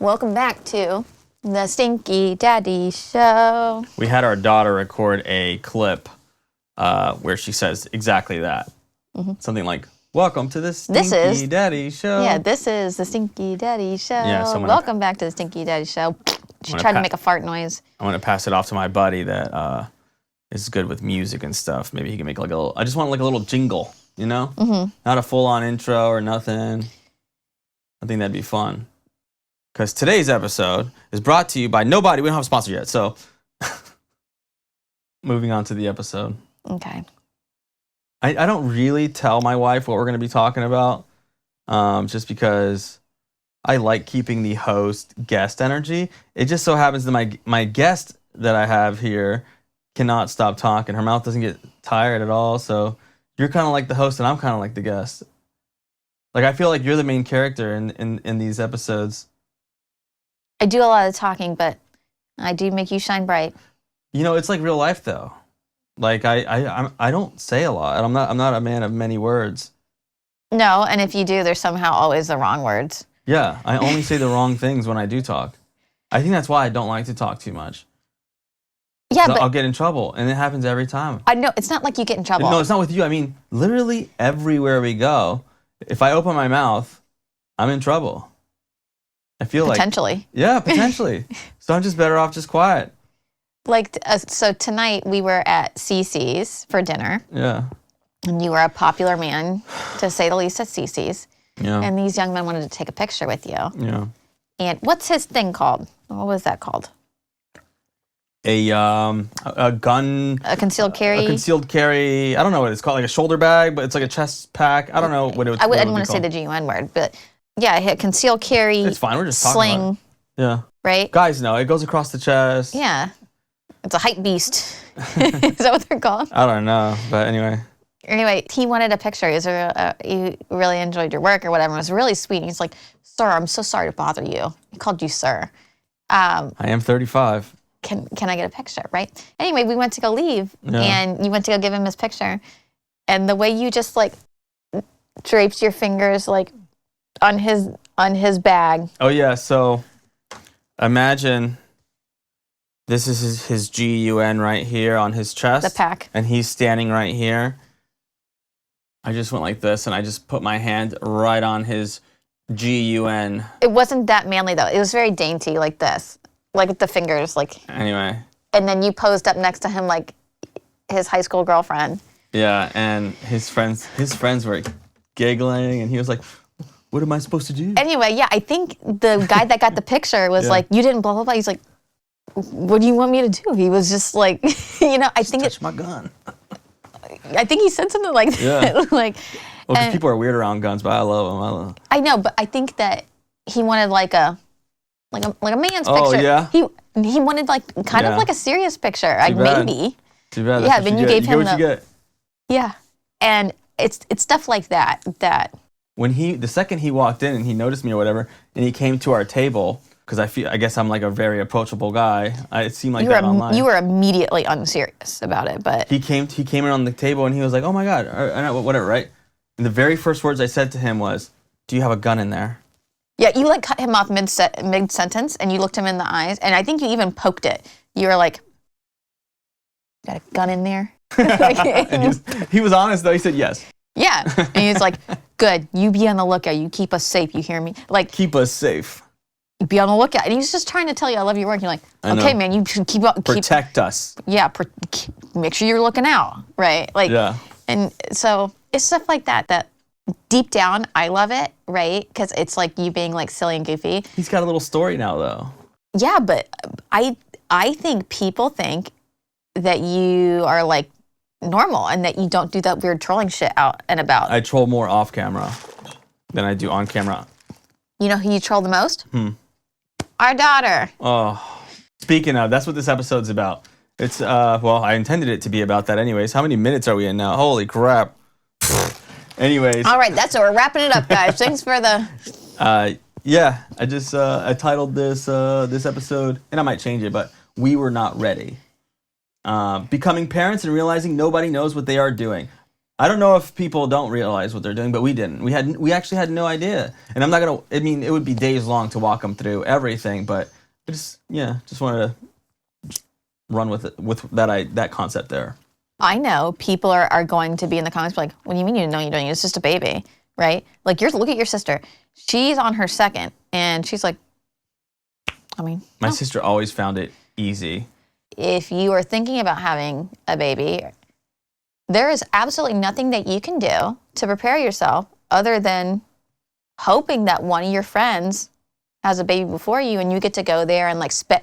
Welcome back to the Stinky Daddy Show. We had our daughter record a clip where she says exactly that. Mm-hmm. Something like, welcome to the Stinky Daddy Show. Yeah, this is the Stinky Daddy Show. Yeah, so welcome back to the Stinky Daddy Show. She tried to make a fart noise. I'm going to pass it off to my buddy that is good with music and stuff. Maybe he can make like a little, I just want like a little jingle, you know? Mm-hmm. Not a full-on intro or nothing. I think that'd be fun. Because today's episode is brought to you by nobody. We don't have a sponsor yet, so moving on to the episode. Okay. I don't really tell my wife what we're going to be talking about, just because I like keeping the host-guest energy. It just so happens that my guest that I have here cannot stop talking. Her mouth doesn't get tired at all, so you're kind of like the host and I'm kind of like the guest. Like, I feel like you're the main character in these episodes. I do a lot of talking, but I do make you shine bright. You know, it's like real life, though. Like, I don't say a lot. I'm not a man of many words. No, and if you do, there's somehow always the wrong words. Yeah, I only say the wrong things when I do talk. I think that's why I don't like to talk too much. Yeah, but I'll get in trouble, and it happens every time. I know, it's not like you get in trouble. No, it's not with you. I mean, literally everywhere we go, if I open my mouth, I'm in trouble. I feel potentially. Yeah, potentially. So I'm just better off just quiet. Like, so tonight we were at Cece's for dinner. Yeah. And you were a popular man, to say the least, at Cece's. Yeah. And these young men wanted to take a picture with you. Yeah. And what's his thing called? What was that called? A gun. A concealed carry? A concealed carry. I don't know what it's called. Like a shoulder bag, but it's like a chest pack. I don't know what it would I didn't want to say the GUN word, but yeah, hit concealed carry. It's fine. We're just sling, talking about it. Yeah. Right? Guys know. It goes across the chest. Yeah. It's a hype beast. Is that what they're called? I don't know, but anyway. Anyway, he wanted a picture. He really enjoyed your work or whatever. It was really sweet. He's like, "Sir, I'm so sorry to bother you." He called you sir. I am 35. Can I get a picture, right? Anyway, we went to go leave, and you went to go give him his picture. And the way you just, like, draped your fingers, like, on his bag. Oh, yeah, so imagine this is his GUN right here on his chest. The pack. And he's standing right here. I just went like this, and I just put my hand right on his GUN. It wasn't that manly, though. It was very dainty, like this. Like with the fingers, like. Anyway. And then you posed up next to him like his high school girlfriend. Yeah, and his friends were giggling, and he was like, "What am I supposed to do?" Anyway, yeah, I think the guy that got the picture was like, "You didn't blah blah blah." He's like, "What do you want me to do?" He was just like, you know, I think touch my gun. I think he said something like that. Yeah. Like, well, because people are weird around guns, but I love them. I know, but I think that he wanted like a man's picture. Oh, yeah? He wanted like kind of like a serious picture. Like maybe. Too bad. Yeah, then you gave him what you get. Yeah. And it's stuff like that. When the second he walked in and he noticed me or whatever, and he came to our table, because I guess I'm like a very approachable guy. It seemed like that online. You were immediately unserious about it, but he came in on the table and he was like, "Oh my God," or whatever, right? And the very first words I said to him was, "Do you have a gun in there?" Yeah, you like cut him off mid-sentence, and you looked him in the eyes, and I think you even poked it. You were like, "Got a gun in there?" And he was honest though. He said yes. Yeah, and he's like, "Good, you be on the lookout. You keep us safe. You hear me? Like keep us safe. You be on the lookout." And he's just trying to tell you, "I love your work." You're like, "Okay, man, you should keep protect us." Yeah, make sure you're looking out, right? Like, yeah. And so it's stuff like that. Deep down, I love it, right? Because it's like you being like silly and goofy. He's got a little story now, though. Yeah, but I think people think that you are like normal and that you don't do that weird trolling shit out and about. I troll more off camera than I do on camera. You know who you troll the most? Our daughter. Oh, speaking of, that's what this episode's about. It's well, I intended it to be about that anyways. How many minutes are we in now? Holy crap. Anyways. All right, that's it. We're wrapping it up, guys. Thanks for the... Yeah, I just I titled this episode, and I might change it, but "We Were Not Ready." Becoming parents and realizing nobody knows what they are doing. I don't know if people don't realize what they're doing, but we didn't. We actually had no idea. And I'm not gonna. I mean, it would be days long to walk them through everything, but just wanted to run with it with that concept there. I know people are going to be in the comments like, what do you mean you didn't know you're doing it? It's just a baby, right? Like, look at your sister. She's on her second, and she's like, I mean. My sister always found it easy. If you are thinking about having a baby, there is absolutely nothing that you can do to prepare yourself other than hoping that one of your friends has a baby before you and you get to go there and like spend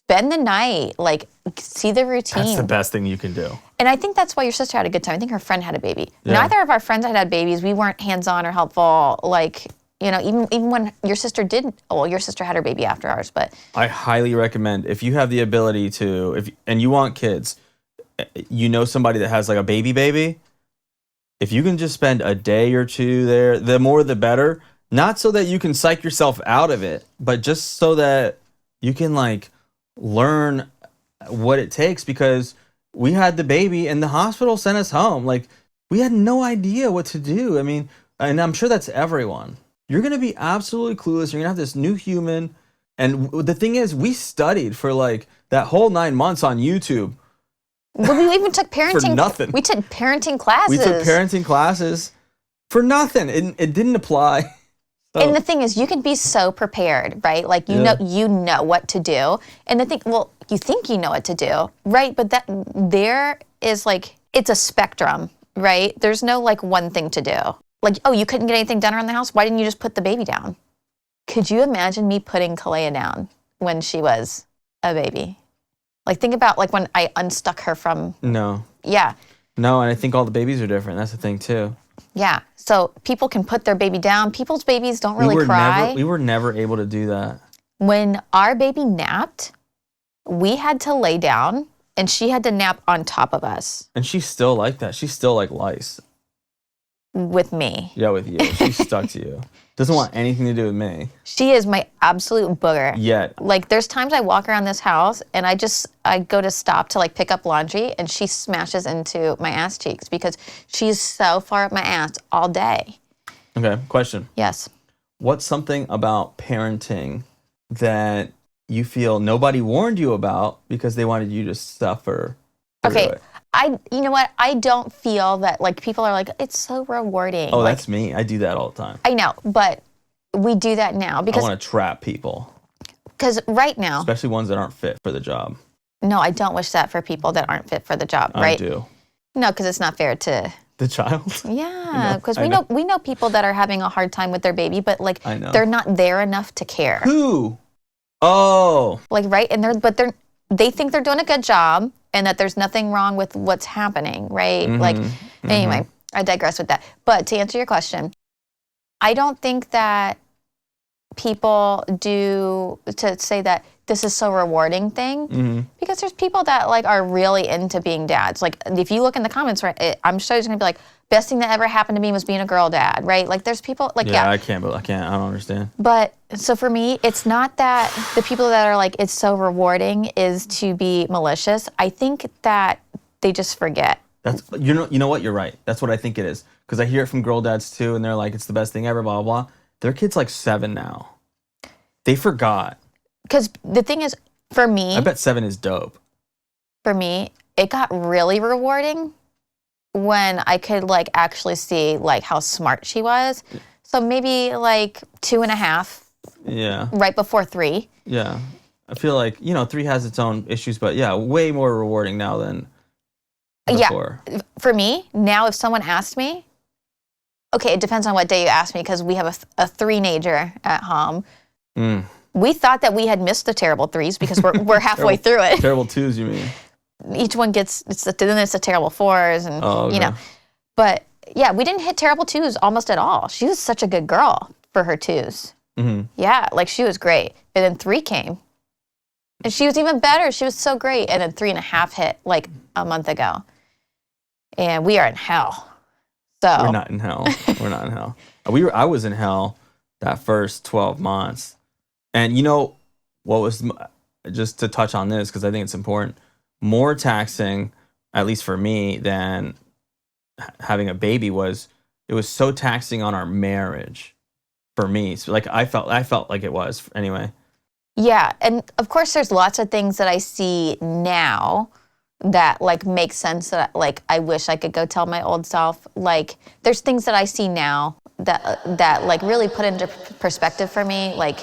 the night, like see the routine. That's the best thing you can do. And I think that's why your sister had a good time. I think her friend had a baby. Yeah. Neither of our friends had babies. We weren't hands-on or helpful. Like, even when your sister did, well, your sister had her baby after ours, but. I highly recommend if you have the ability to, and you want kids, somebody that has like a baby, if you can just spend a day or two there, the more the better. Not so that you can psych yourself out of it, but just so that you can like learn what it takes, because we had the baby and the hospital sent us home. Like, we had no idea what to do. I mean, and I'm sure that's everyone. You're going to be absolutely clueless. You're going to have this new human. And the thing is, we studied for like that whole 9 months on YouTube. Well, we even took parenting. For nothing. We took parenting classes. We took parenting classes for nothing. It didn't apply. So. And the thing is, you can be so prepared, right? Like, you know what to do. And the thing, you think you know what to do, right? But there is like, it's a spectrum, right? There's no like one thing to do. Like, oh, you couldn't get anything done around the house? Why didn't you just put the baby down? Could you imagine me putting Kalea down when she was a baby? Like, think about like when I unstuck her from. No. Yeah. No, and I think all the babies are different. That's the thing too. Yeah. So people can put their baby down. People's babies don't really cry. We were never able to do that. When our baby napped, we had to lay down and she had to nap on top of us. And she's still like that. She's still like lice. With me. Yeah, with you. She's stuck to you. Doesn't want anything to do with me. She is my absolute booger. Yet. Like, there's times I walk around this house and I go to stop to like pick up laundry and she smashes into my ass cheeks because she's so far up my ass all day. Okay, question. Yes. What's something about parenting that you feel nobody warned you about because they wanted you to suffer? Okay. You know what? I don't feel that like people are like, it's so rewarding. Oh, like, that's me. I do that all the time. I know, but we do that now because I want to trap people. Because right now, especially ones that aren't fit for the job. No, I don't wish that for people that aren't fit for the job, right? I do. No, because it's not fair to the child. Yeah, because we know people that are having a hard time with their baby, but like they're not there enough to care. Who? Oh. Like right, and they think they're doing a good job. And that there's nothing wrong with what's happening, right? Mm-hmm. Anyway, I digress with that. But to answer your question, I don't think that people do to say that this is so rewarding thing because there's people that like are really into being dads. Like if you look in the comments, right, I'm sure there's gonna be like, best thing that ever happened to me was being a girl dad, right? Like there's people like I can't. I don't understand. But so for me, it's not that the people that are like it's so rewarding is to be malicious. I think that they just forget. That's you know what, you're right. That's what I think it is because I hear it from girl dads too, and they're like it's the best thing ever, blah blah blah. Their kid's like 7 now. They forgot. Because the thing is, for me, I bet 7 is dope. For me, it got really rewarding when I could like actually see like how smart she was. So maybe like 2.5. Yeah. Right before 3. Yeah. I feel like, 3 has its own issues, but yeah, way more rewarding now than before. Yeah. For me, now if someone asked me, okay, it depends on what day you ask me because we have a 3-nager at home. We thought that we had missed the terrible 3s because we're halfway through it. Terrible 2s, you mean? Each one gets, then it's the terrible 4s and, But yeah, we didn't hit terrible 2s almost at all. She was such a good girl for her 2s. Mm-hmm. Yeah, like she was great. And then 3 came. And she was even better. She was so great. And then 3.5 hit like a month ago. And we are in hell. So we're not in hell. We're not in hell. I was in hell that first 12 months. And what was, just to touch on this, because I think it's important, more taxing, at least for me, than having a baby was so taxing on our marriage for me. So like I felt like it was anyway. Yeah, and of course there's lots of things that I see now that like make sense that like I wish I could go tell my old self. Like there's things that I see now that like really put into perspective for me, like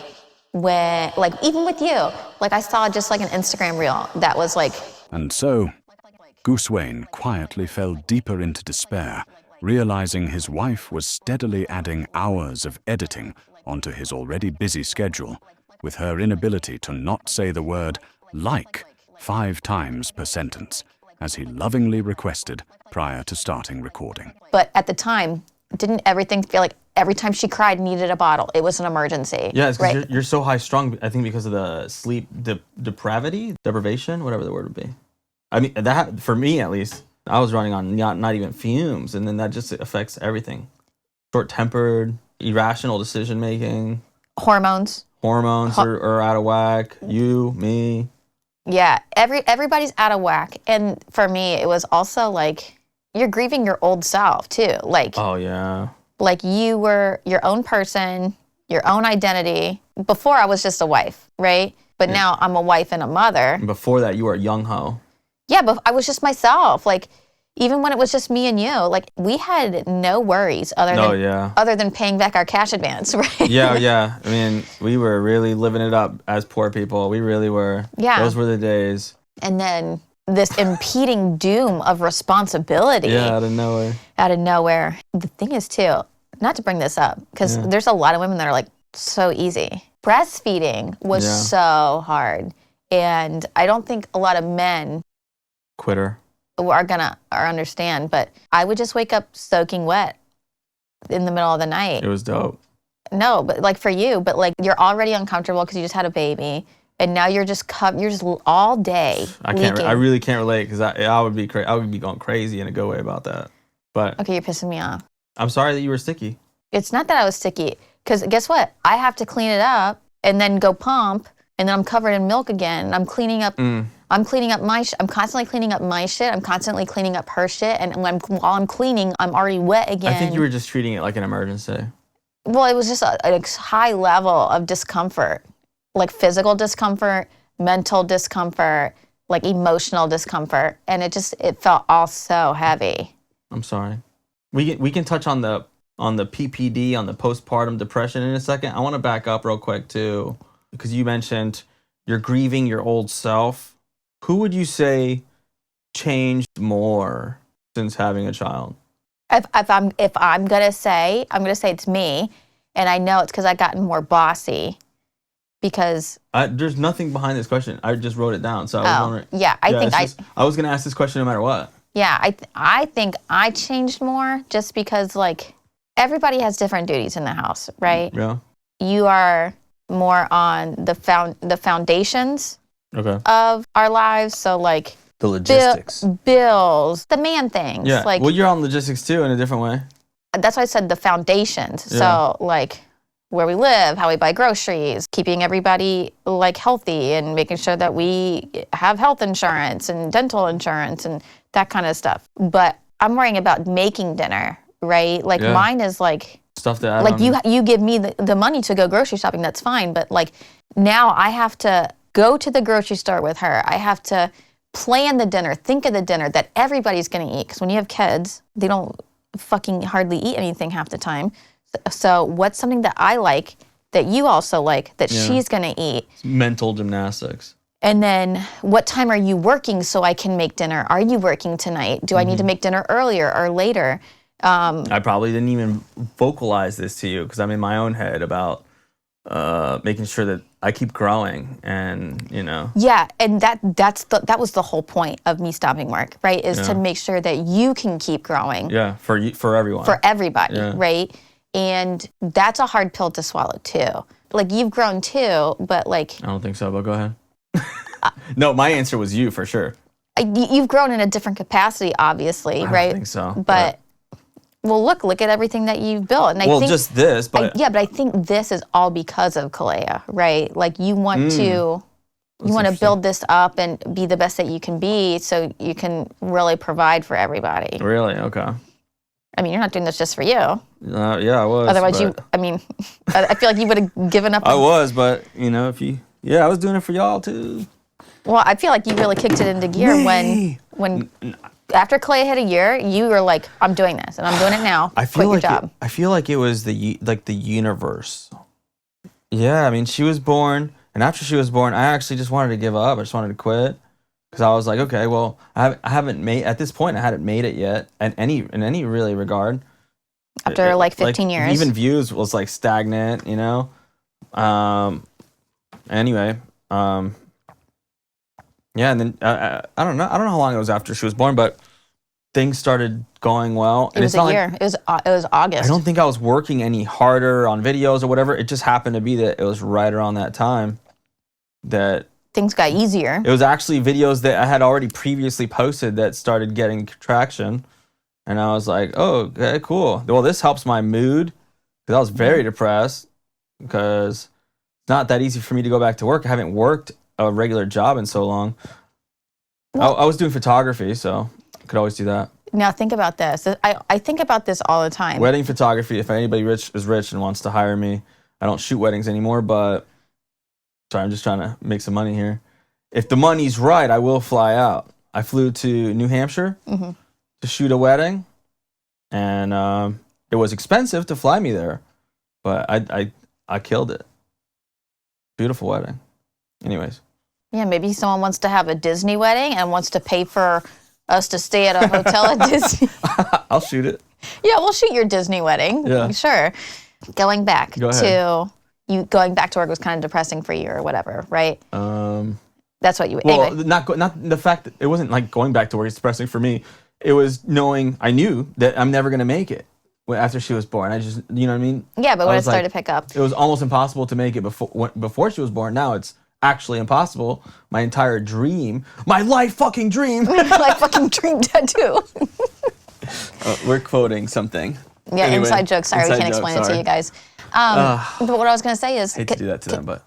when like even with you, like I saw just like an Instagram reel that was like. And so Gooswain quietly fell deeper into despair, realizing his wife was steadily adding hours of editing onto his already busy schedule, with her inability to not say the word like 5 times per sentence, as he lovingly requested prior to starting recording. But at the time, didn't everything feel like every time she cried needed a bottle? It was an emergency. Yeah, it's because you're so high strung, I think because of the sleep deprivation, whatever the word would be. I mean, that for me at least, I was running on not even fumes, and then that just affects everything. Short-tempered, irrational decision-making. Hormones are out of whack. You, me. Yeah, everybody's out of whack. And for me, it was also like, you're grieving your old self too. Like, oh yeah. Like you were your own person, your own identity. Before I was just a wife, right? But now I'm a wife and a mother. And before that, you were a young hoe. Yeah, but I was just myself. Like, even when it was just me and you, like we had no worries other than paying back our cash advance, right? Yeah. I mean, we were really living it up as poor people. We really were. Yeah. Those were the days. And then this impeding doom of responsibility. Yeah, out of nowhere. Out of nowhere. The thing is too, not to bring this up, because there's a lot of women that are like so easy. Breastfeeding was so hard. And I don't think a lot of men quitter are understand, but I would just wake up soaking wet in the middle of the night. It was dope. No, but like for you, but like you're already uncomfortable because you just had a baby, and now you're just all day. I really can't relate because I would be I would be going crazy in a good way about that. But okay, you're pissing me off. I'm sorry that you were sticky. It's not that I was sticky, because guess what? I have to clean it up and then go pump, and then I'm covered in milk again. I'm cleaning up. I'm cleaning up I'm constantly cleaning up my shit. I'm constantly cleaning up her shit. And while I'm cleaning, I'm already wet again. I think you were just treating it like an emergency. Well, it was just a high level of discomfort, like physical discomfort, mental discomfort, like emotional discomfort. And it felt all so heavy. I'm sorry. We can touch on the PPD, on the postpartum depression in a second. I want to back up real quick too, because you mentioned you're grieving your old self. Who would you say changed more since having a child? If I'm gonna say it's me, and I know it's because I've gotten more bossy. Because there's nothing behind this question. I just wrote it down, so I was wondering. Yeah, I was gonna ask this question no matter what. Yeah, I think I changed more just because like everybody has different duties in the house, right? Yeah. You are more on the foundations. Okay. Of our lives, so like the logistics, bills, the man things. Yeah. Like, well, you're on logistics too in a different way. That's why I said the foundations. Yeah. So like where we live, how we buy groceries, keeping everybody like healthy, and making sure that we have health insurance and dental insurance and that kind of stuff. But I'm worrying about making dinner, right? Like mine is like stuff that like you give me the money to go grocery shopping. That's fine, but like now I have to go to the grocery store with her. I have to plan the dinner, think of the dinner that everybody's going to eat. Because when you have kids, they don't fucking hardly eat anything half the time. So what's something that I like, that you also like, that she's going to eat? Mental gymnastics. And then what time are you working so I can make dinner? Are you working tonight? Do I need to make dinner earlier or later? I probably didn't even vocalize this to you because I'm in my own head about making sure that I keep growing, and Yeah, and that was the whole point of me stopping work, right? Is to make sure that you can keep growing. Yeah, for everyone. For everybody, right? And that's a hard pill to swallow too. Like you've grown too, but like I don't think so. But go ahead. No, my answer was you for sure. You've grown in a different capacity, obviously, right? I think so. But well, look at everything that you've built. And I think just this, but but I think this is all because of Kalea, right? Like you want to build this up and be the best that you can be, so you can really provide for everybody. Really? Okay. I mean, you're not doing this just for you. Yeah, I was. Otherwise, I feel like you would have given up. I was, but I was doing it for y'all too. Well, I feel like you really kicked it into gear when after Clay hit a year, you were like, I'm doing this and I'm doing it now. I feel Quit your job. I feel like it was the universe. Yeah, I mean, she was born, and after she was born, I actually just wanted to give up. I just wanted to quit because I was like, okay, well, I haven't made at this point. I hadn't made it yet, in any really regard. After like 15 years, even views was like stagnant, Anyway, yeah, and then I don't know how long it was after she was born, but things started going well. It was a year. It was August. I don't think I was working any harder on videos or whatever. It just happened to be that it was right around that time that things got easier. It was actually videos that I had already previously posted that started getting traction. And I was like, oh, okay, cool. Well, this helps my mood because I was very depressed because it's not that easy for me to go back to work. I haven't worked a regular job in so long. Well, I was doing photography, so I could always do that. Now think about this. I think about this all the time. Wedding photography, if anybody is rich and wants to hire me, I don't shoot weddings anymore, but sorry, I'm just trying to make some money here. If the money's right, I will fly out. I flew to New Hampshire to shoot a wedding, and it was expensive to fly me there, but I killed it. Beautiful wedding. Anyways. Yeah, maybe someone wants to have a Disney wedding and wants to pay for us to stay at a hotel at Disney. I'll shoot it. Yeah, we'll shoot your Disney wedding. Yeah. Sure. Going back to you going back to work was kind of depressing for you or whatever, right? That's what you well, anyway. Not the fact that it wasn't like going back to work is depressing for me. It was knowing I knew that I'm never going to make it after she was born. I just, you know what I mean? Yeah, but when it started to pick up. It was almost impossible to make it before she was born. Now it's actually impossible. My entire dream, my life fucking dream. Life fucking dream tattoo. We're quoting something. Yeah, anyway, inside joke. Sorry, we can't explain it to you guys. But what I was going to say is... I hate to do that to them, but...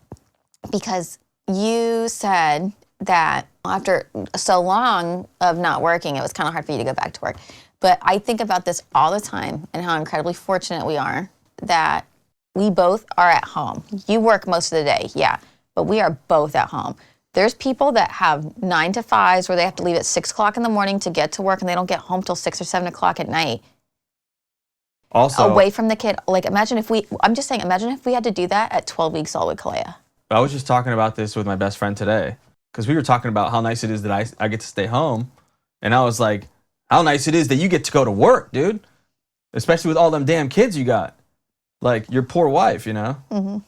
Because you said that after so long of not working, it was kind of hard for you to go back to work. But I think about this all the time and how incredibly fortunate we are that we both are at home. You work most of the day, yeah, but we are both at home. There's people that have 9 to 5s where they have to leave at 6 o'clock in the morning to get to work and they don't get home till 6 or 7 o'clock at night. Also, away from the kid. Like, imagine if we had to do that at 12 weeks old with Kalea. I was just talking about this with my best friend today because we were talking about how nice it is that I get to stay home. And I was like, how nice it is that you get to go to work, dude. Especially with all them damn kids you got. Like, your poor wife, you know? Mm-hmm.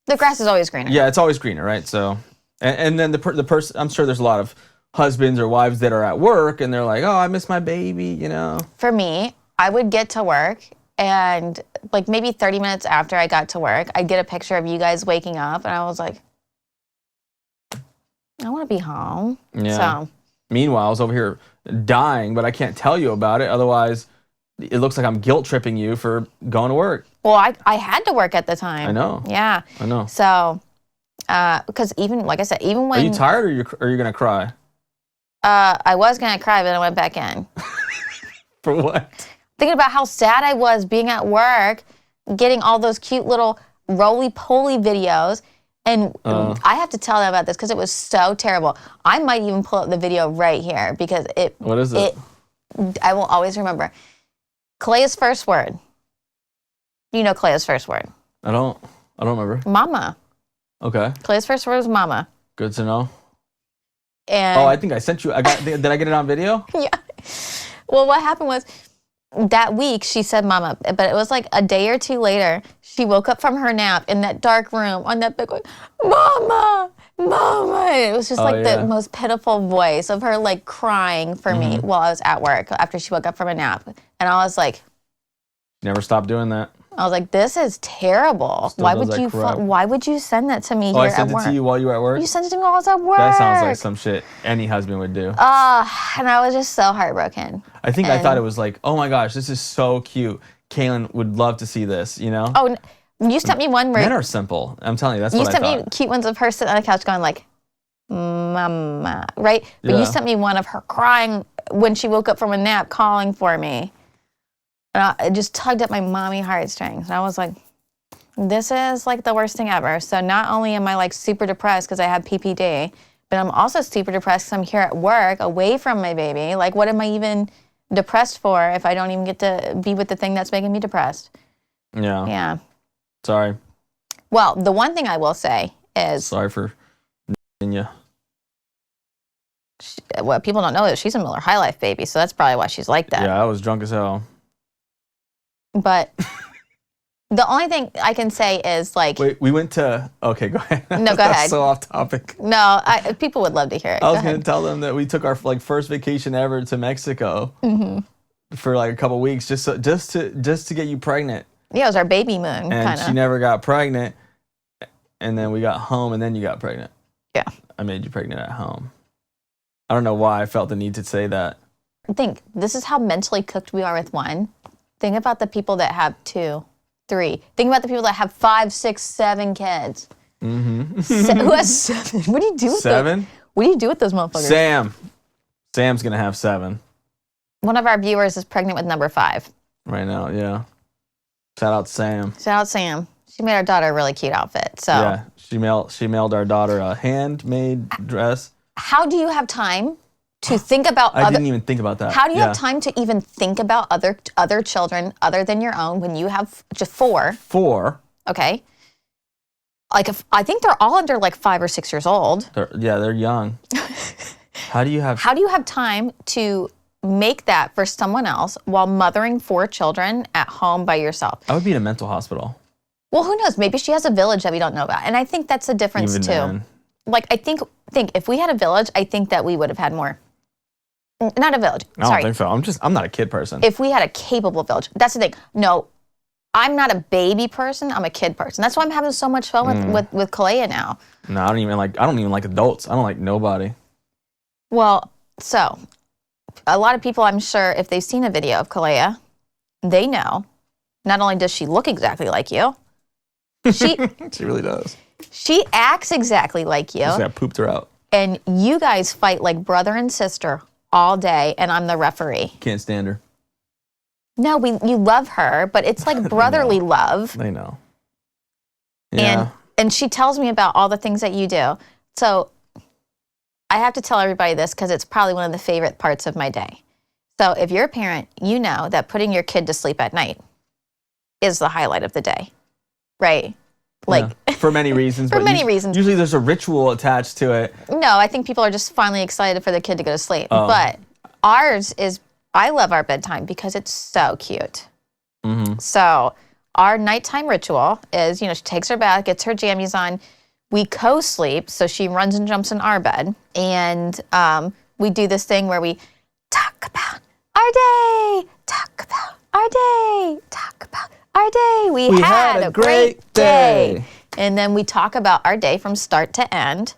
The grass is always greener. Yeah, it's always greener, right? So, and then the person, I'm sure there's a lot of husbands or wives that are at work and they're like, oh, I miss my baby, you know? For me, I would get to work and like maybe 30 minutes after I got to work, I'd get a picture of you guys waking up and I was like, I want to be home. Yeah. So. Meanwhile, I was over here dying, but I can't tell you about it. Otherwise, it looks like I'm guilt tripping you for going to work. Well, I had to work at the time. I know. Yeah. I know. So, because even, like I said, even when... Are you tired or are you going to cry? I was going to cry, but I went back in. For what? Thinking about how sad I was being at work, getting all those cute little roly-poly videos. And I have to tell them about this because it was so terrible. I might even pull up the video right here because it... What is it? I will always remember. Clay's first word. You know Clay's first word. I don't remember. Mama. Okay. Clay's first word was mama. Good to know. And I think I sent you... Did I get it on video? Yeah. Well, what happened was... That week, she said mama, but it was like a day or two later, she woke up from her nap in that dark room on that big one, mama, mama. It was just the most pitiful voice of her like crying for me while I was at work after she woke up from a nap. And I was like... Never stop doing that. I was like, this is terrible. Why would you send that to me here at work? I sent it to you while you were at work? You sent it to me while I was at work. That sounds like some shit any husband would do. And I was just so heartbroken. I thought it was like, oh my gosh, this is so cute. Kaylin would love to see this, you know? Oh, you sent me one where... Men are simple. I'm telling you, that's what I thought. You sent me cute ones of her sitting on the couch going like, mama, right? But you sent me one of her crying when she woke up from a nap calling for me. And it just tugged at my mommy heartstrings. And I was like, this is like the worst thing ever. So not only am I like super depressed because I have PPD, but I'm also super depressed because I'm here at work away from my baby. Like, what am I even depressed for if I don't even get to be with the thing that's making me depressed? Yeah. Yeah. Sorry. Well, the one thing I will say is... Sorry for you. What people don't know is she's a Miller High Life baby, so that's probably why she's like that. Yeah, I was drunk as hell. But the only thing I can say is like... Wait, we went to... Okay, go ahead. No, go That's ahead. so off topic. No, people would love to hear it. I was going to tell them that we took our like first vacation ever to Mexico for like a couple weeks just to get you pregnant. Yeah, it was our baby moon, And she never got pregnant. And then we got home, and then you got pregnant. Yeah. I made you pregnant at home. I don't know why I felt the need to say that. This is how mentally cooked we are with one. Think about the people that have 2, 3. Think about the people that have 5, 6, 7 kids. Mm-hmm. Who has 7? What do you do with 7? What do you do with those motherfuckers? Sam's going to have 7. One of our viewers is pregnant with number 5. Right now, yeah. Shout out Sam. Shout out Sam. She made our daughter a really cute outfit. So yeah, she mailed our daughter a handmade dress. How do you have time to think about I didn't even think about that. How do you have time to even think about other children other than your own when you have just 4? 4. Okay. Like I think they're all under like 5 or 6 years old. They're young. How do you have time to make that for someone else while mothering 4 children at home by yourself? I would be in a mental hospital. Well, who knows? Maybe she has a village that we don't know about. And I think that's the difference Even too. then. Like I think if we had a village, I think that we would have had more. Not a village. I don't think so. I'm not a kid person. If we had a capable village, that's the thing. No, I'm not a baby person. I'm a kid person. That's why I'm having so much fun with Kalea now. No, I don't even like adults. I don't like nobody. Well, so a lot of people, I'm sure, if they've seen a video of Kalea, they know. Not only does she look exactly like you, she really does. She acts exactly like you. Just got pooped her out. And you guys fight like brother and sister all day, and I'm the referee. Can't stand her. No, you love her, but it's like brotherly love. They know. Yeah. And she tells me about all the things that you do. So I have to tell everybody this because it's probably one of the favorite parts of my day. So if you're a parent, you know that putting your kid to sleep at night is the highlight of the day, right? Like for many reasons. For many reasons. Usually there's a ritual attached to it. No, I think people are just finally excited for the kid to go to sleep. Oh. But ours is, I love our bedtime because it's so cute. Mm-hmm. So our nighttime ritual is, she takes her bath, gets her jammies on. We co-sleep, so she runs and jumps in our bed. And we do this thing where we talk about our day, talk about our day, talk about our day. We had a great day. And then we talk about our day from start to end.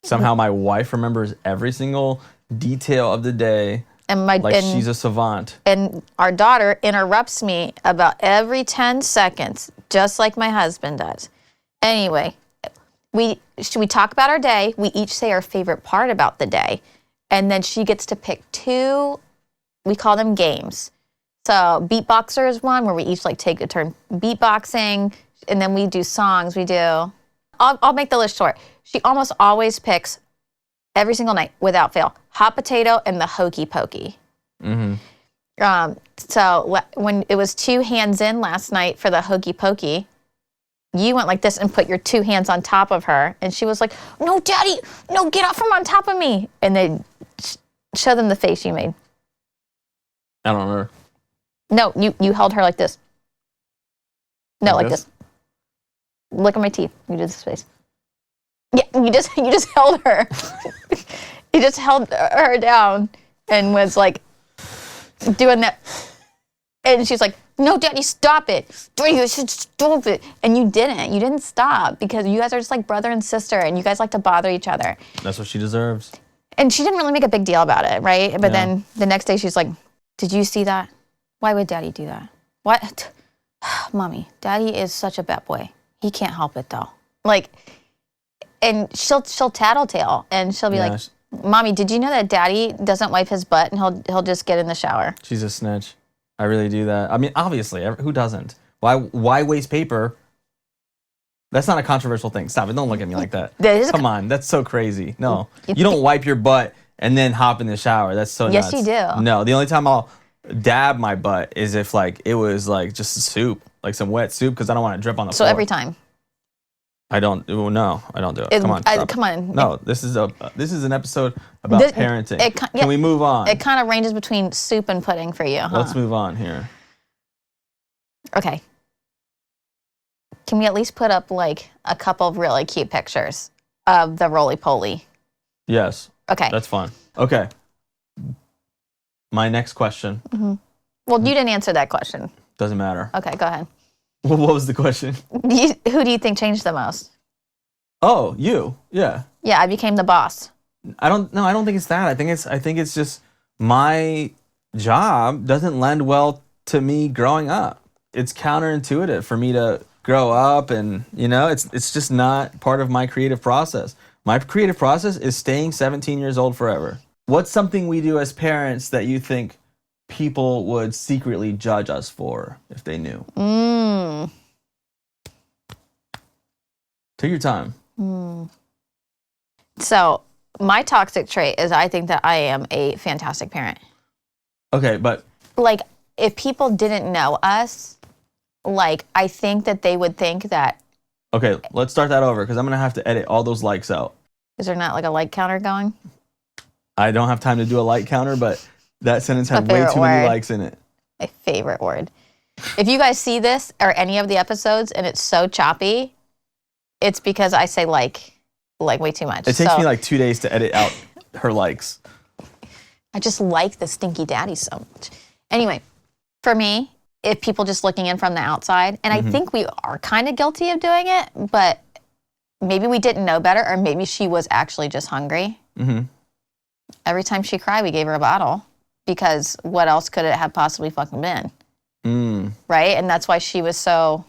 Somehow my wife remembers every single detail of the day. And she's a savant. And our daughter interrupts me about every 10 seconds, just like my husband does. Anyway, we talk about our day. We each say our favorite part about the day. And then she gets to pick 2, we call them games. So beatboxer is one where we each take a turn beatboxing, and then we do songs. I'll make the list short. She almost always picks every single night without fail, hot potato and the hokey pokey. Mm-hmm. So when it was 2 hands in last night for the hokey pokey, you went like this and put your 2 hands on top of her, and she was like, "No, Daddy, no, get off from on top of me!" And then show them the face you made. I don't remember. No, you held her like this. No, like this. Look at my teeth. You did this face. Yeah, you just held her. You just held her down and was like doing that. And she's like, "No, Daddy, stop it. Daddy, you should stop it." And you didn't. You didn't stop because you guys are just like brother and sister, and you guys like to bother each other. That's what she deserves. And she didn't really make a big deal about it, right? But then the next day she's like, "Did you see that? Why would Daddy do that? What? Mommy, Daddy is such a bad boy. He can't help it though." And she'll tattletale, and she'll be like, "Mommy, did you know that Daddy doesn't wipe his butt and he'll just get in the shower?" She's a snitch. I really do that. I mean, obviously, who doesn't? Why waste paper? That's not a controversial thing. Stop it. Don't look at me like that. Come on. That's so crazy. No. You don't wipe your butt and then hop in the shower. That's so nuts. Yes, you do. No. The only time I'll dab my butt is if like it was like just soup, like some wet soup, because I don't want to drip on the floor. So every time. I don't. No, I don't do it. Come on. Come on. No, this is an episode about parenting. Can we move on? It kind of ranges between soup and pudding for you, huh? Let's move on here. Okay. Can we at least put up like a couple of really cute pictures of the roly-poly? Yes. Okay. That's fun. Okay. My next question. Mm-hmm. Well, you didn't answer that question. Doesn't matter. Okay, go ahead. What was the question? Who do you think changed the most? Oh, you. Yeah. Yeah, I became the boss. I don't think it's that. I think it's just my job doesn't lend well to me growing up. It's counterintuitive for me to grow up, and it's just not part of my creative process. My creative process is staying 17 years old forever. What's something we do as parents that you think people would secretly judge us for if they knew? Take your time. So my toxic trait is I think that I am a fantastic parent. Okay, but like if people didn't know us, like I think that they would think that. Okay, let's start that over because I'm gonna have to edit all those likes out. Is there not like a like counter going? I don't have time to do a like counter, but that sentence had way too many likes in it. My favorite word. If you guys see this or any of the episodes and it's so choppy, it's because I say like way too much. It takes me like 2 days to edit out her likes. I just like the stinky daddy so much. Anyway, for me, if people just looking in from the outside, and I think we are kind of guilty of doing it, but maybe we didn't know better, or maybe she was actually just hungry. Mm-hmm. Every time she cried, we gave her a bottle because what else could it have possibly fucking been? Right? And that's why she was so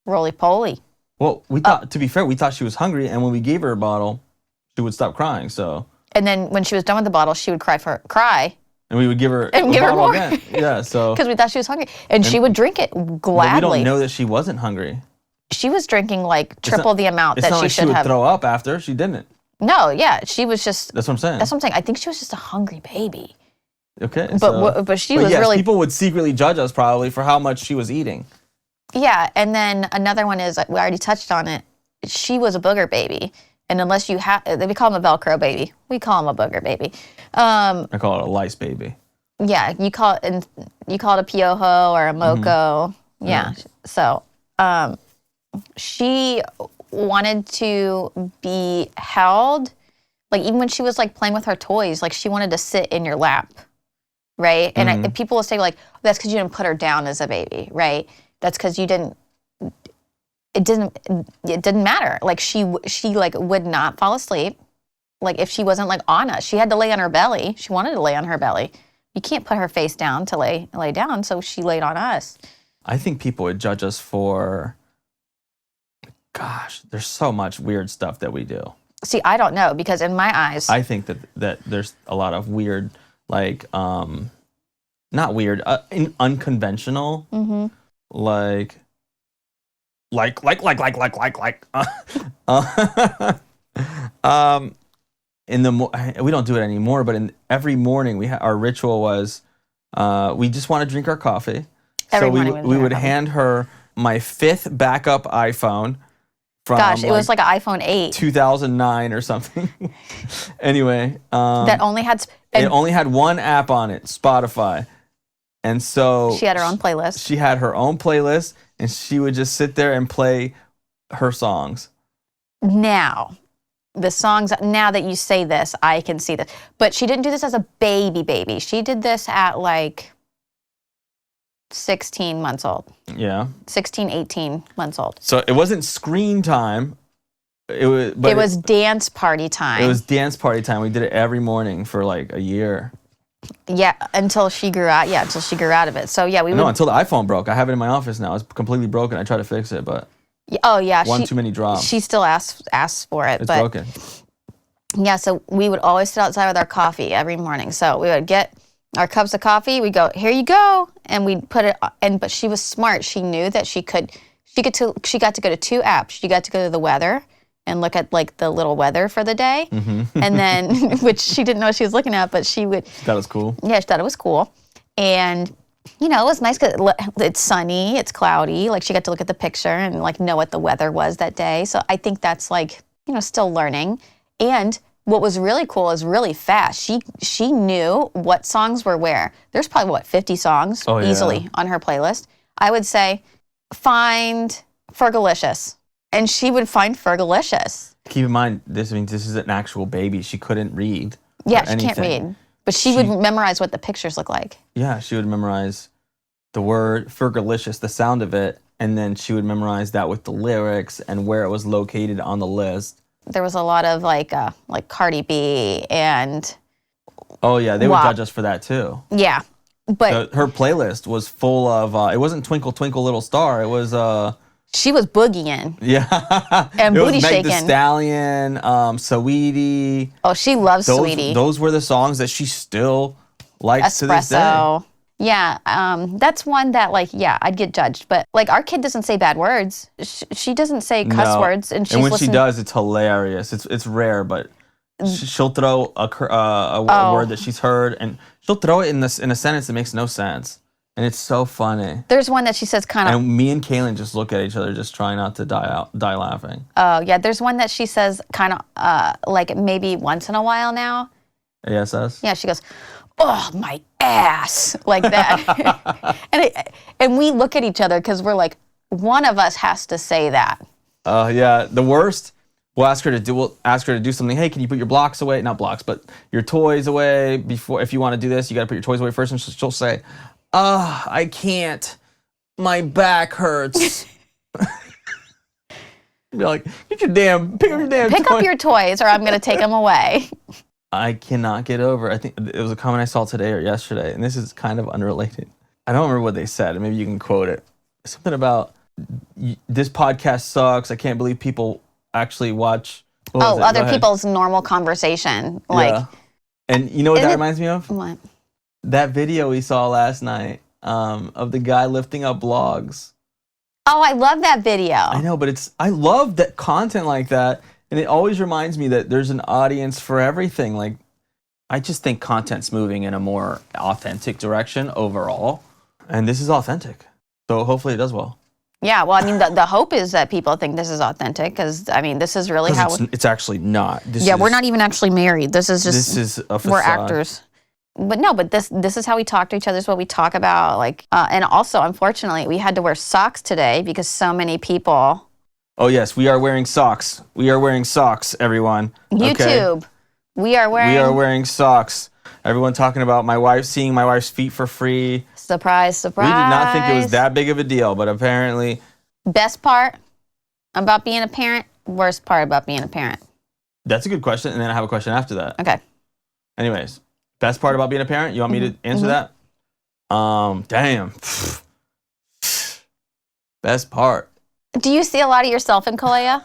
roly-poly. Well, we thought, to be fair, we thought she was hungry, and when we gave her a bottle, she would stop crying. So. And then when she was done with the bottle, she would cry. And we would give her a bottle more again. Yeah, so. Because we thought she was hungry, and she would drink it gladly. But we don't know that she wasn't hungry. She was drinking like triple the amount that she should have. It's not like she would throw up after. She didn't. No, yeah, she was just. That's what I'm saying. That's what I'm saying. I think she was just a hungry baby. Okay. But she was yes, really. People would secretly judge us probably for how much she was eating. Yeah, and then another one is we already touched on it. She was a booger baby, and unless you have, we call him a Velcro baby. We call him a booger baby. I call it a lice baby. Yeah, you call it a piojo or a moco. Yeah. So, she wanted to be held, like even when she was like playing with her toys, like she wanted to sit in your lap, right? And people will say like, that's because you didn't put her down as a baby, right? That's because you didn't. It didn't matter. Like she like would not fall asleep. Like if she wasn't like on us, she had to lay on her belly. She wanted to lay on her belly. You can't put her face down to lay down, so she laid on us. I think people would judge us for, gosh, there's so much weird stuff that we do. See, I don't know, because in my eyes, I think that there's a lot of weird, like, not weird, unconventional, like we don't do it anymore, but in every morning our ritual was we just want to drink our coffee. Every so morning we would hand her my 5th backup iPhone from gosh, it was like an iPhone 8 2009 or something. Anyway, that only had it only had one app on it, Spotify. And so she had her own playlist. She had her own playlist, and she would just sit there and play her songs. Now, the songs, now that you say this, I can see this. But she didn't do this as a baby. She did this at like 16 months old. Yeah. 16, 18 months old. So it wasn't screen time. It was dance party time. It was dance party time. We did it every morning for like a year. Yeah, until she grew out. Yeah, until she grew out of it. So yeah, No, until the iPhone broke. I have it in my office now. It's completely broken. I tried to fix it, but oh yeah, too many drops. She still asks for it. It's broken. Yeah, so we would always sit outside with our coffee every morning. So we would get our cups of coffee. We go, here you go, and we put it. But she was smart. She knew that she got to go to 2 apps. She got to go to the weather and look at like the little weather for the day, and then which she didn't know she was looking at, but she would. She thought it was cool. Yeah, she thought it was cool, and it was nice because it's sunny, it's cloudy. Like she got to look at the picture and like know what the weather was that day. So I think that's like still learning. And what was really cool is really fast. She knew what songs were where. There's probably 50 songs easily on her playlist. I would say find Fergalicious. And she would find Fergalicious. Keep in mind, this is an actual baby. She couldn't read. Yeah, she can't read. But she would memorize what the pictures look like. Yeah, she would memorize the word Fergalicious, the sound of it, and then she would memorize that with the lyrics and where it was located on the list. There was a lot of like Cardi B and... Oh, yeah, they would judge us for that, too. Yeah, but... Her playlist was full of... it wasn't Twinkle, Twinkle, Little Star. It was... She was boogieing. Yeah. And it booty was Meg shaking. Thee Stallion, Saweetie. Oh, she loves Saweetie. Those were the songs that she still likes to this day. Espresso. Yeah, that's one that I'd get judged. But like our kid doesn't say bad words. She doesn't say cuss words. And when she does, it's hilarious. It's rare, but she'll throw a word that she's heard, and she'll throw it in a sentence that makes no sense. And it's so funny. There's one that she says kind of... And me and Kaylin just look at each other, just trying not to die laughing. Oh, yeah. There's one that she says kind of like maybe once in a while now. ASS? Yeah, she goes, oh, my ass. Like that. and we look at each other because we're like, one of us has to say that. Yeah. The worst, we'll ask her to do something. Hey, can you put your blocks away? Not blocks, but your toys away before. If you want to do this, you got to put your toys away first. And she'll say... I can't. My back hurts. Be like, pick up your toys, or I'm gonna take them away. I cannot get over. I think it was a comment I saw today or yesterday, and this is kind of unrelated. I don't remember what they said. Maybe you can quote it. Something about this podcast sucks. I can't believe people actually watch. Other people's normal conversation. Yeah. And you know what that reminds me of? What? That video we saw last night of the guy lifting up logs. Oh, I love that video. I know, but I love that content like that. And it always reminds me that there's an audience for everything. Like, I just think content's moving in a more authentic direction overall. And this is authentic. So hopefully it does well. Yeah, well, I mean, the hope is that people think this is authentic because, I mean, this is really how... It's actually not. We're not even actually married. This is just... This is a facade. We're actors. But this is how we talk to each other. This is what we talk about. Like, and also, unfortunately, we had to wear socks today because so many people. Oh yes, we are wearing socks. We are wearing socks, everyone. YouTube, okay? We are wearing socks. Everyone talking about seeing my wife's feet for free. Surprise, surprise. We did not think it was that big of a deal, but apparently. Best part about being a parent. Worst part about being a parent. That's a good question, and then I have a question after that. Okay. Anyways. Best part about being a parent? You want me to answer that? Damn. Best part. Do you see a lot of yourself in Kalea?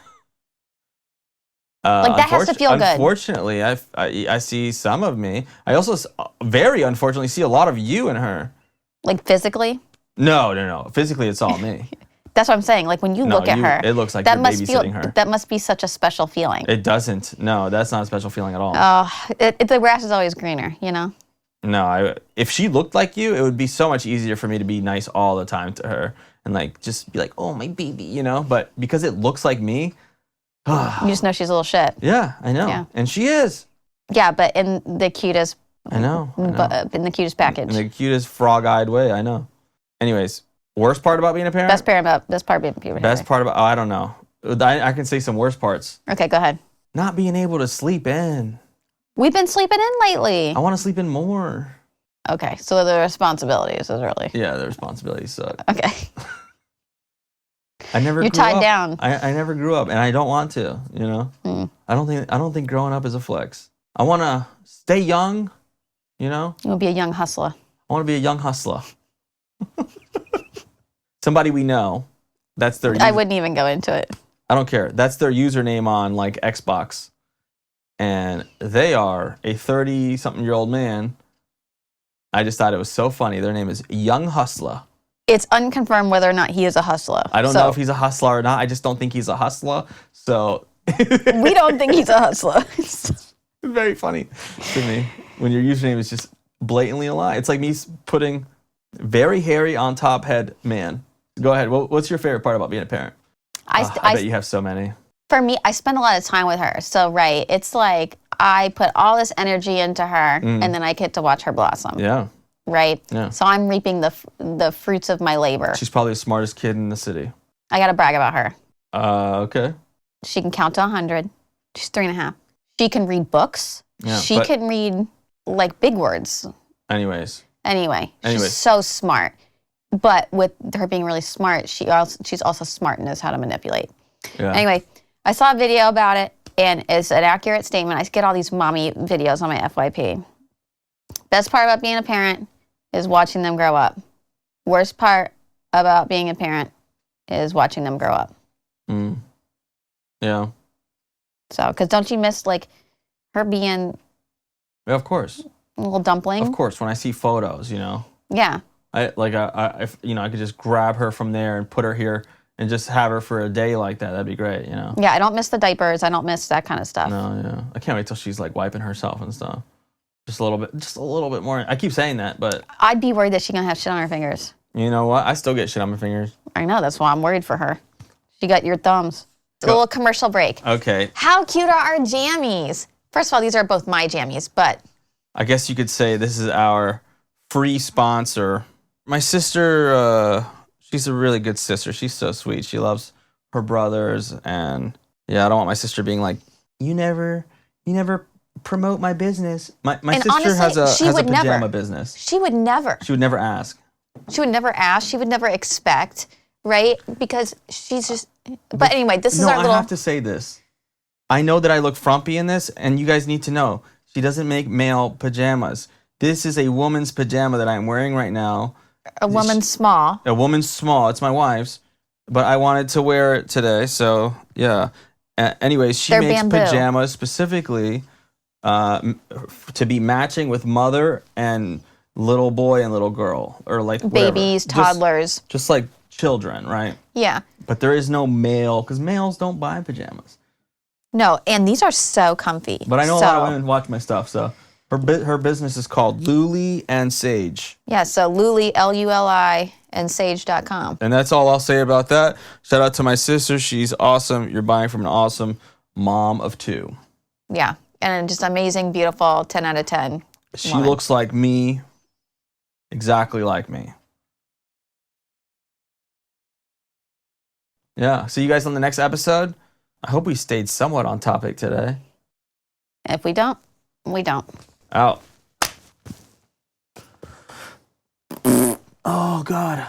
Like that has to feel good. Unfortunately, I see some of me. I also very unfortunately see a lot of you in her. Like physically? No. Physically, it's all me. That's what I'm saying. Like when you look at her, it looks like you're babysitting her. That must be such a special feeling. It doesn't. No, that's not a special feeling at all. Oh, the grass is always greener, you know? No, if she looked like you, it would be so much easier for me to be nice all the time to her and like just be like, oh, my baby, you know? But because it looks like me. You just know she's a little shit. Yeah, I know. Yeah. And she is. Yeah, but in the cutest. I know. In the cutest package. In the cutest frog-eyed way, I know. Anyways. Worst part about being a parent? Best part about being a parent. Best part about, I don't know. I can say some worst parts. Okay, go ahead. Not being able to sleep in. We've been sleeping in lately. I want to sleep in more. Okay, so the responsibilities is really. Yeah, the responsibilities suck. Okay. You're tied down. I never grew up, and I don't want to, you know? I don't think growing up is a flex. I want to stay young, you know? You want to be a young hustler. I want to be a young hustler. Somebody we know, that's their... I wouldn't even go into it. I don't care. That's their username on, like, Xbox. And they are a 30-something-year-old man I just thought it was so funny. Their name is Young Hustler. It's unconfirmed whether or not he is a hustler. I don't know if he's a hustler or not. I just don't think he's a hustler. So we don't think he's a hustler. It's very funny to me when your username is just blatantly a lie. It's like me putting very hairy on top head man. Go ahead. What's your favorite part about being a parent? I bet you have so many. For me, I spend a lot of time with her. So, right, it's like I put all this energy into her, and then I get to watch her blossom. Yeah. Right? Yeah. So I'm reaping the fruits of my labor. She's probably the smartest kid in the city. I got to brag about her. Okay. She can count to 100. She's 3.5. She can read books. Yeah, she can read, like, big words. Anyways, she's so smart. But with her being really smart, she's also smart and knows how to manipulate. Yeah. Anyway, I saw a video about it, and it's an accurate statement. I get all these mommy videos on my FYP. Best part about being a parent is watching them grow up. Worst part about being a parent is watching them grow up. Yeah. So, because don't you miss, like, her being... Yeah, of course. A little dumpling? Of course, when I see photos, you know. Yeah. I could just grab her from there and put her here and just have her for a day like that. That'd be great, you know. Yeah, I don't miss the diapers. I don't miss that kind of stuff. No, yeah. I can't wait till she's like wiping herself and stuff. Just a little bit more. I keep saying that, but I'd be worried that she's gonna have shit on her fingers. you know what? I still get shit on my fingers. I know, that's why I'm worried for her. She got your thumbs. A little commercial break. Okay. How cute are our jammies? First of all, these are both my jammies, but I guess you could say this is our free sponsor. My sister, she's a really good sister. She's so sweet. She loves her brothers, and yeah, I don't want my sister being like, you never promote my business. My sister honestly, has a pajama never. business. She would never. She would never ask. She would never ask. She would never expect, right? Because she's just. But anyway, this is our little. I have to say this. I know that I look frumpy in this, and you guys need to know she doesn't make male pajamas. This is a woman's pajama that I'm wearing right now. A woman's small. A woman's small. It's my wife's, but I wanted to wear it today, so yeah. Anyways, she makes bamboo. pajamas specifically to be matching with mother and little boy and little girl, or like babies, toddlers, just like children, right? Yeah. But there is no male, because males don't buy pajamas. No, and these are so comfy. But I know a lot of women watch my stuff, so her business is called Luli and Sage. Yeah, so Luli, Luli, and Sage.com. And that's all I'll say about that. Shout out to my sister. She's awesome. You're buying from an awesome mom of 2. Yeah, and just amazing, beautiful, 10 out of 10. She looks like me, exactly like me. Yeah, see you guys on the next episode. I hope we stayed somewhat on topic today. If we don't, we don't. Out. Oh, God.